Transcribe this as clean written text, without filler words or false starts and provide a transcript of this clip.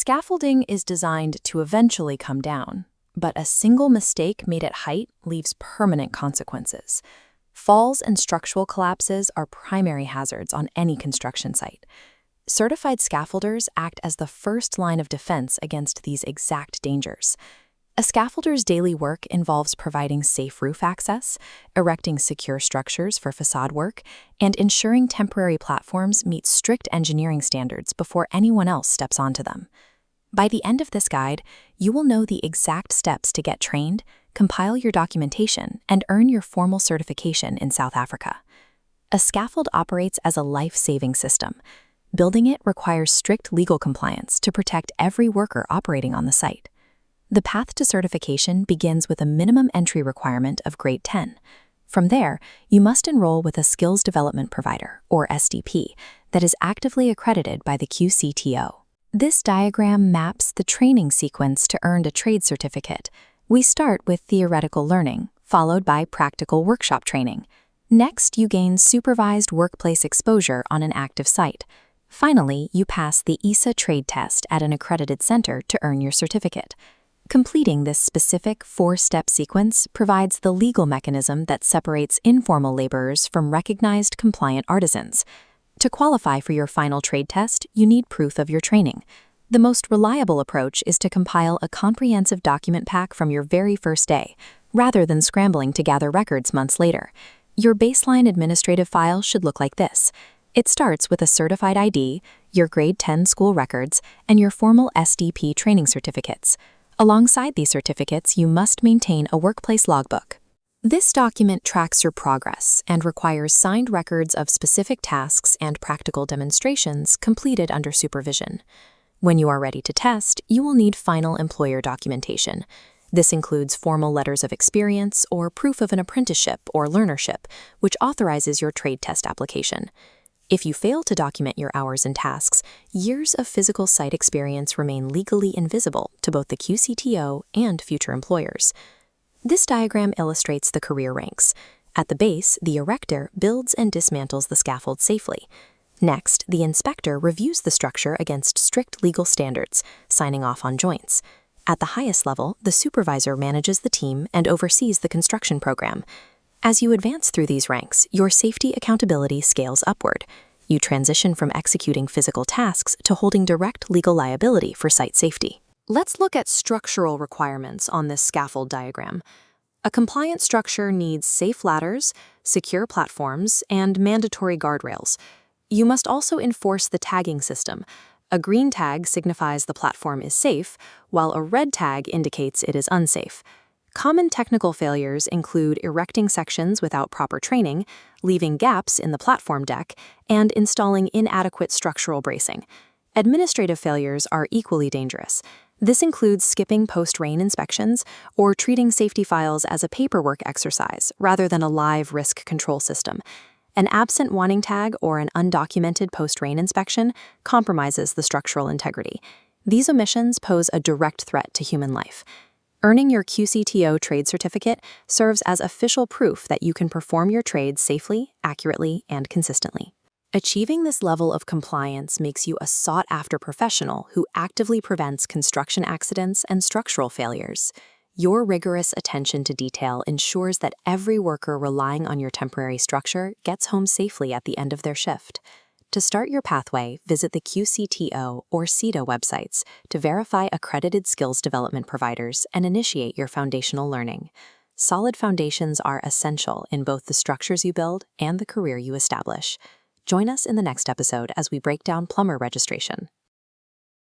Scaffolding is designed to eventually come down, but a single mistake made at height leaves permanent consequences. Falls and structural collapses are primary hazards on any construction site. Certified scaffolders act as the first line of defense against these exact dangers. A scaffolder's daily work involves providing safe roof access, erecting secure structures for facade work, and ensuring temporary platforms meet strict engineering standards before anyone else steps onto them. By the end of this guide, you will know the exact steps to get trained, compile your documentation, and earn your formal certification in South Africa. A scaffold operates as a life-saving system. Building it requires strict legal compliance to protect every worker operating on the site. The path to certification begins with a minimum entry requirement of grade 10. From there, you must enroll with a skills development provider, or SDP, that is actively accredited by the CETA. This diagram maps the training sequence to earn a trade certificate. We start with theoretical learning, followed by practical workshop training. Next, you gain supervised workplace exposure on an active site. Finally, you pass the ISA trade test at an accredited center to earn your certificate. Completing this specific four-step sequence provides the legal mechanism that separates informal laborers from recognized compliant artisans. To qualify for your final trade test, you need proof of your training. The most reliable approach is to compile a comprehensive document pack from your very first day, rather than scrambling to gather records months later. Your baseline administrative file should look like this. It starts with a certified ID, your grade 10 school records, and your formal SDP training certificates. Alongside these certificates, you must maintain a workplace logbook. This document tracks your progress and requires signed records of specific tasks and practical demonstrations completed under supervision. When you are ready to test, you will need final employer documentation. This includes formal letters of experience or proof of an apprenticeship or learnership, which authorizes your trade test application. If you fail to document your hours and tasks, years of physical site experience remain legally invisible to both the CETA and future employers. This diagram illustrates the career ranks. At the base, the erector builds and dismantles the scaffold safely. Next, the inspector reviews the structure against strict legal standards, signing off on joints. At the highest level, the supervisor manages the team and oversees the construction program. As you advance through these ranks, your safety accountability scales upward. You transition from executing physical tasks to holding direct legal liability for site safety. Let's look at structural requirements on this scaffold diagram. A compliant structure needs safe ladders, secure platforms, and mandatory guardrails. You must also enforce the tagging system. A green tag signifies the platform is safe, while a red tag indicates it is unsafe. Common technical failures include erecting sections without proper training, leaving gaps in the platform deck, and installing inadequate structural bracing. Administrative failures are equally dangerous. This includes skipping post-rain inspections or treating safety files as a paperwork exercise rather than a live risk control system. An absent wanting tag or an undocumented post-rain inspection compromises the structural integrity. These omissions pose a direct threat to human life. Earning your CETA trade certificate serves as official proof that you can perform your trades safely, accurately, and consistently. Achieving this level of compliance makes you a sought-after professional who actively prevents construction accidents and structural failures. Your rigorous attention to detail ensures that every worker relying on your temporary structure gets home safely at the end of their shift. To start your pathway, visit the CETA or CETA websites to verify accredited skills development providers and initiate your foundational learning. Solid foundations are essential in both the structures you build and the career you establish. Join us in the next episode as we break down plumber registration.